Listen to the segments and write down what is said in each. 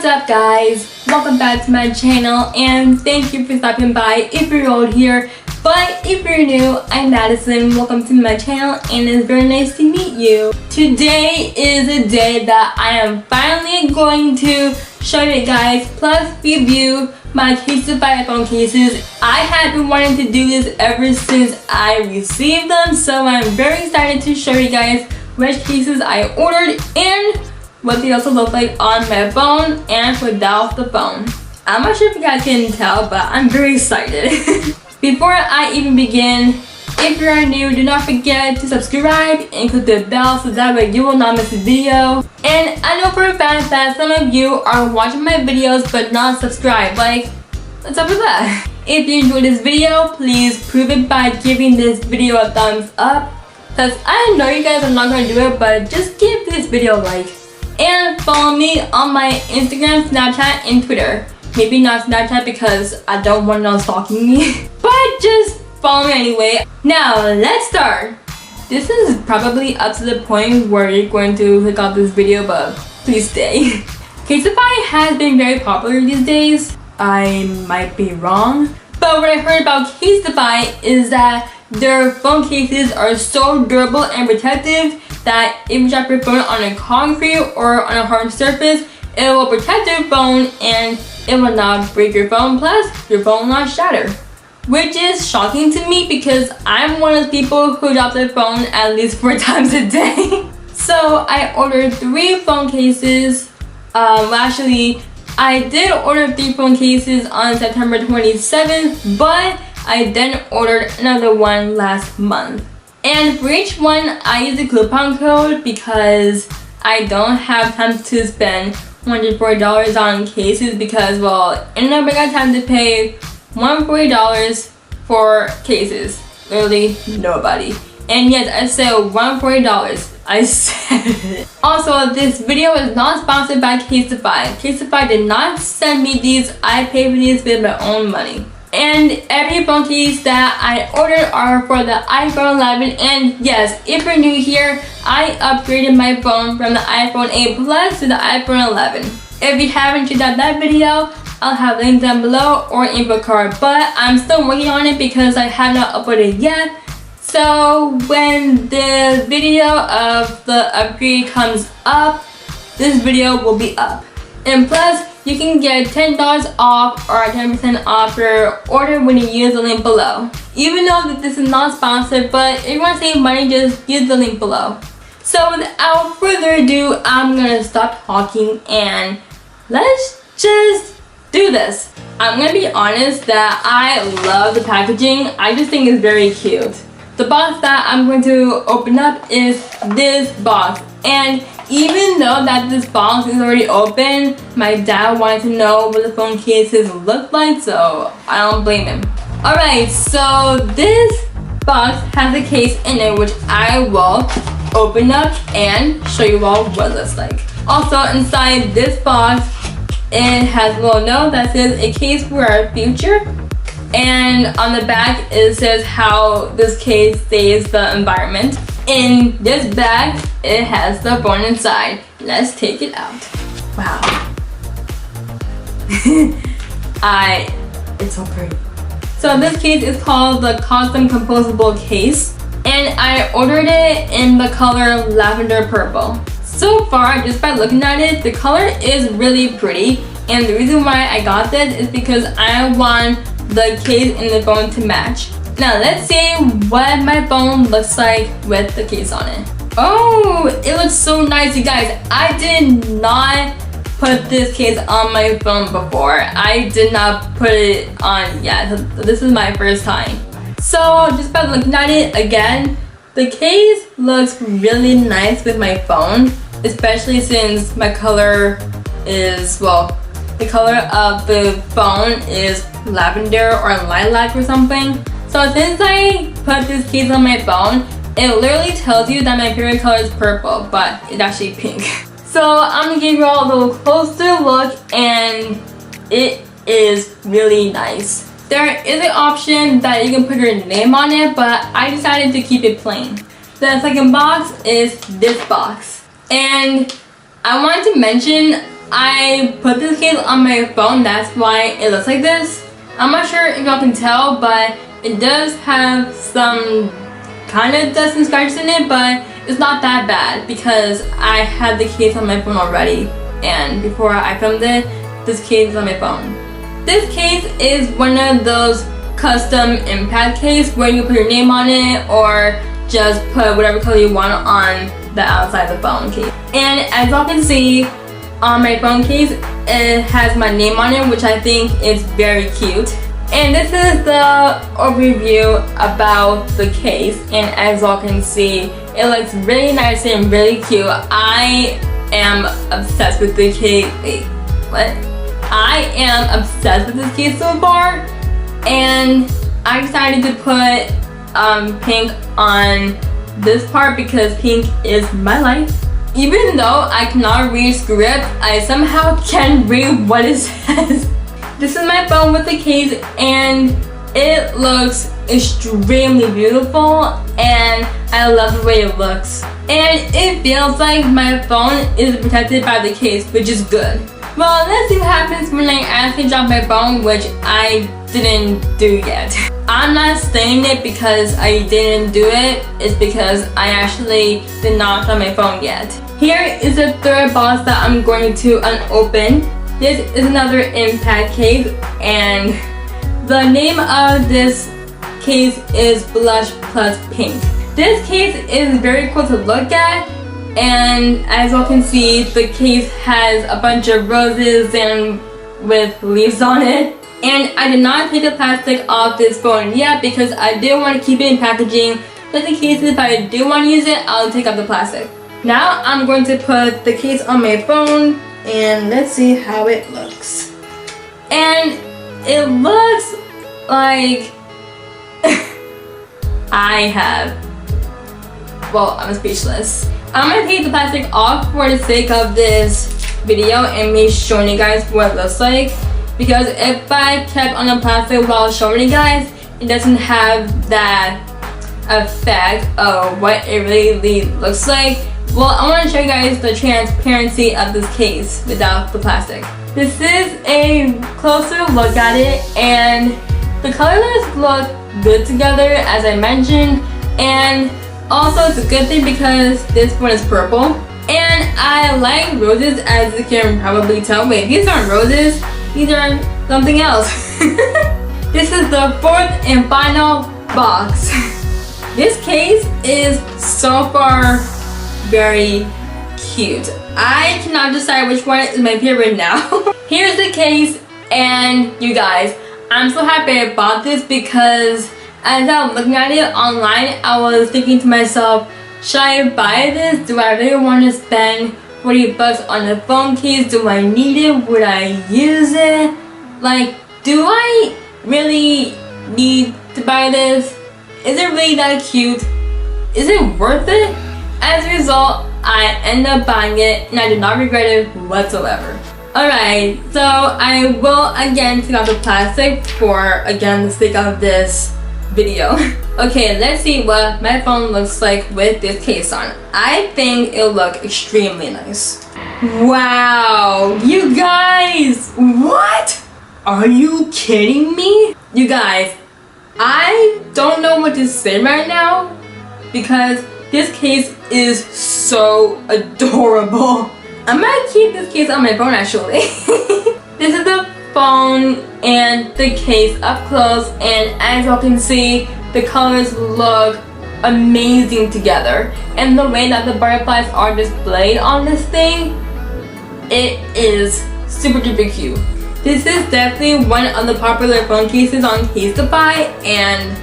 What's up guys? Welcome back to my channel and thank you for stopping by if you're old here. But if you're new, I'm Madison. Welcome to my channel and it's very nice to meet you. Today is a day that I am finally going to show you guys plus review my CASTiFY iPhone cases. I have been wanting to do this ever since I received them, so I'm very excited to show you guys which cases I ordered and what they also look like on my phone and without the phone. I'm not sure if you guys can tell, but I'm very excited. Before I even begin, if you're new, do not forget to subscribe and click the bell so that way you will not miss a video. And I know for a fact that some of you are watching my videos but not subscribed. Like, what's up with that? If you enjoyed this video, please prove it by giving this video a thumbs up. Because I know you guys are not going to do it, but just give this video a like. And follow me on my Instagram, Snapchat, and Twitter. Maybe not Snapchat because I don't want no stalking me. But just follow me anyway. Now, let's start. This is probably up to the point where you're going to click off this video, but please stay. CASTiFY has been very popular these days. I might be wrong. But what I heard about CASTiFY is that their phone cases are so durable and protective that if you drop your phone on a concrete or on a hard surface, it will protect your phone and it will not break your phone, plus your phone will not shatter. Which is shocking to me because I'm one of the people who drop their phone at least 4 times a day. So I ordered 3 phone cases. Actually, I did order 3 phone cases on September 27th, but I then ordered another one last month. And for each one, I used a coupon code because I don't have time to spend $140 on cases because, well, ain't nobody got time to pay $140 for cases. Literally nobody. And yes, I said $140. I said it. Also, this video is not sponsored by CASTiFY. CASTiFY did not send me these. I paid for these with my own money. And every phone case that I ordered are for the iPhone 11. And yes, if you're new here, I upgraded my phone from the iPhone 8 Plus to the iPhone 11. If you haven't checked out that video, I'll have links down below or info card. But I'm still working on it because I have not uploaded yet. So when the video of the upgrade comes up, this video will be up. And plus, you can get $10 off or 10% off your order when you use the link below. Even though this is not sponsored, but if you want to save money, just use the link below. So without further ado, I'm gonna stop talking and let's just do this. I'm gonna be honest that I love the packaging. I just think it's very cute. The box that I'm going to open up is this box. And even though that this box is already open, my dad wanted to know what the phone cases look like, so I don't blame him. Alright, so this box has a case in it which I will open up and show you all what it looks like. Also inside this box, it has a little note that says a case for our future. And on the back it says how this case saves the environment. In this bag, it has the phone inside. Let's take it out. Wow. It's so pretty. So this case is called the Custom Composable Case. And I ordered it in the color Lavender Purple. So far, just by looking at it, the color is really pretty. And the reason why I got this is because I want the case and the phone to match. Now let's see what my phone looks like with the case on it. Oh, it looks so nice, you guys. I did not put this case on my phone before. I did not put it on yet. This is my first time. So just by looking at it again, the case looks really nice with my phone, especially since my color is, well, the color of the phone is lavender or lilac or something. So since I put this case on my phone, it literally tells you that my favorite color is purple, but it's actually pink. So I'm gonna give you all a little closer look and it is really nice. There is an option that you can put your name on it, but I decided to keep it plain. The second box is this box. And I wanted to mention I put this case on my phone, that's why it looks like this. I'm not sure if y'all can tell, but it does have some kind of dust and scratches in it, but it's not that bad because I had the case on my phone already, and before I filmed it, this case is on my phone. This case is one of those custom impact case where you put your name on it or just put whatever color you want on the outside of the phone case. And as y'all can see on my phone case, it has my name on it, which I think is very cute. And this is the overview about the case, and as y'all can see, it looks really nice and really cute. I am obsessed with the case. Wait, what? I am obsessed with this case so far, and I decided to put pink on this part because pink is my life. Even though I cannot read script, I somehow can read what it says. This is my phone with the case, and it looks extremely beautiful, and I love the way it looks. And it feels like my phone is protected by the case, which is good. Well, let's see what happens when I actually drop my phone, which I didn't do yet. I'm not saying it because I didn't do it, it's because I actually did not drop my phone yet. Here is the third box that I'm going to unopen. This is another impact case, and the name of this case is Blush Plus Pink. This case is very cool to look at, and as you can see, the case has a bunch of roses and with leaves on it. And I did not take the plastic off this phone yet because I did want to keep it in packaging, just in case if I do want to use it, I'll take off the plastic. Now I'm going to put the case on my phone, and let's see how it looks. And it looks like I'm speechless. I'm gonna take the plastic off for the sake of this video and me showing you guys what it looks like, because if I kept on the plastic while showing you guys, it doesn't have that effect of what it really looks like. Well, I want to show you guys the transparency of this case without the plastic. This is a closer look at it, and the colors look good together, as I mentioned, and also it's a good thing because this one is purple. And I like roses, as you can probably tell. Wait, these aren't roses, these are something else. This is the fourth and final box. This case is so far very cute. I cannot decide which one is my favorite now. Here's the case, and you guys, I'm so happy I bought this because as I was looking at it online, I was thinking to myself, should I buy this? Do I really want to spend 40 bucks on a phone case? Do I need it? Would I use it? Like, do I really need to buy this? Is it really that cute? Is it worth it? As a result, I ended up buying it, and I did not regret it whatsoever. Alright, so I will again take off the plastic for, again, the sake of this video. Okay, let's see what my phone looks like with this case on. I think it'll look extremely nice. Wow, you guys, what? Are you kidding me? You guys, I don't know what to say right now because this case is so adorable. I might keep this case on my phone actually. This is the phone and the case up close, and as you can see, the colors look amazing together. And the way that the butterflies are displayed on this thing, it is super duper cute. This is definitely one of the popular phone cases on CASTiFY, and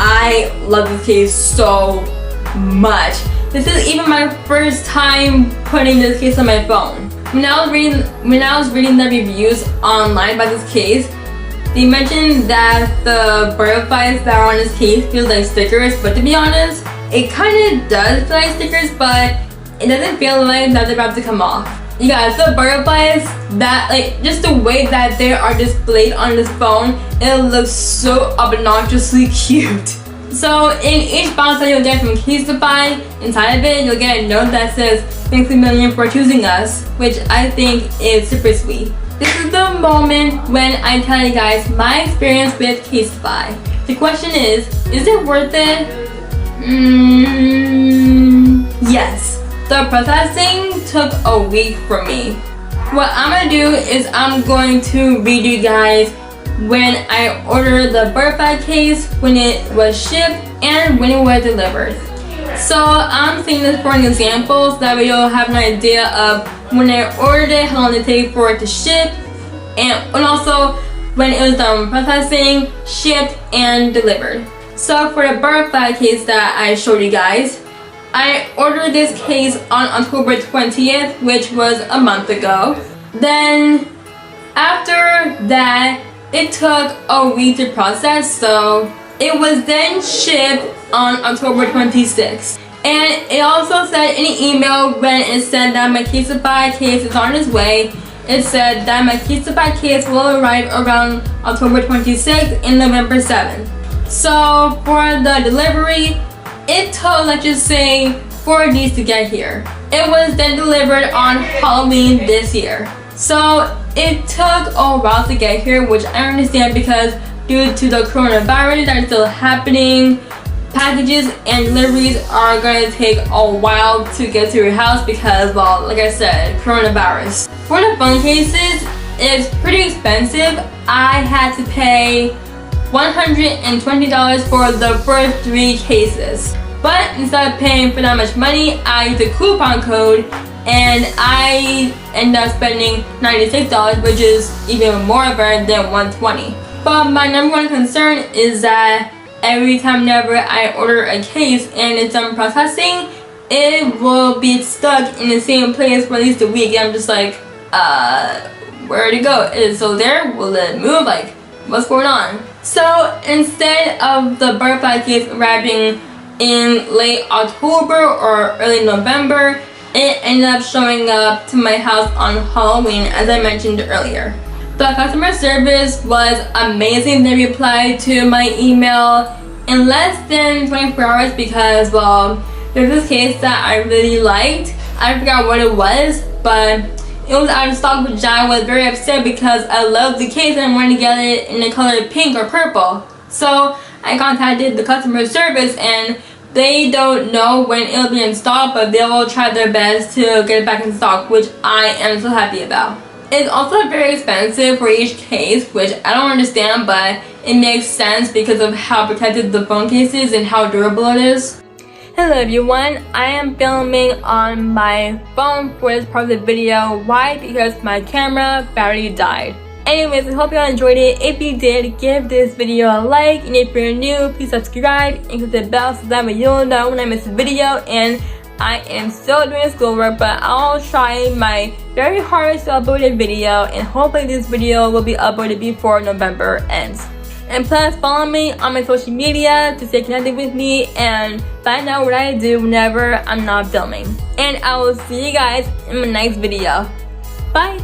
I love this case so much. This is even my first time putting this case on my phone. When I was reading the reviews online about this case, they mentioned that the butterflies that are on this case feel like stickers, but to be honest, it kind of does feel like stickers, but it doesn't feel like that they're about to come off. You guys, the butterflies, that just the way that they are displayed on this phone, it looks so obnoxiously cute. So in each box that you'll get from CASTiFY, inside of it, you'll get a note that says, "Thanks a million for choosing us," which I think is super sweet. This is the moment when I tell you guys my experience with CASTiFY. The question is it worth it? Yes. The processing took a week for me. What I'm gonna do is I'm going to read you guys when I ordered the Butterfly case, when it was shipped, and when it was delivered. So I'm saying this for an example so that way you'll have an idea of when I ordered it, how long it takes for it to ship, and also when it was done processing, shipped, and delivered. So for the Butterfly case that I showed you guys, I ordered this case on October 20th, which was a month ago. Then after that, it took a week to process, so it was then shipped on October 26th. And it also said in the email when it said that my CASTiFY case is on its way, it said that my CASTiFY case will arrive around October 26th and November 7th. So for the delivery, it took, let's just say, 4 days to get here. It was then delivered on Halloween this year. So it took a while to get here, which I understand because due to the coronavirus that is still happening, packages and deliveries are going to take a while to get to your house because, well, like I said, coronavirus. For the phone cases, it's pretty expensive. I had to pay $120 for the first 3 cases. But instead of paying for that much money, I used a coupon code and I ended up spending $96, which is even more better than $120. But my number one concern is that every time whenever I order a case and it's done processing, it will be stuck in the same place for at least a week. And I'm just like, where'd it go? Is it still there? Will it move? Like, what's going on? So instead of the Butterfly case arriving in late October or early November, it ended up showing up to my house on Halloween, as I mentioned earlier. The customer service was amazing. They replied to my email in less than 24 hours because, well, there's this case that I really liked. I forgot what it was, but it was out of stock, which I was very upset because I loved the case and I wanted to get it in the color pink or purple. So I contacted the customer service and they don't know when it'll be in stock, but they will try their best to get it back in stock, which I am so happy about. It's also very expensive for each case, which I don't understand, but it makes sense because of how protected the phone case is and how durable it is. Hello everyone, I am filming on my phone for this part of the video. Why? Because my camera battery died. Anyways, I hope you all enjoyed it. If you did, give this video a like, and if you're new, please subscribe and click the bell so that way you'll know when I miss a video. And I am still doing schoolwork, but I'll try my very hardest to upload a video, and hopefully this video will be uploaded before November ends. And plus, follow me on my social media to stay connected with me and find out what I do whenever I'm not filming. And I will see you guys in my next video. Bye!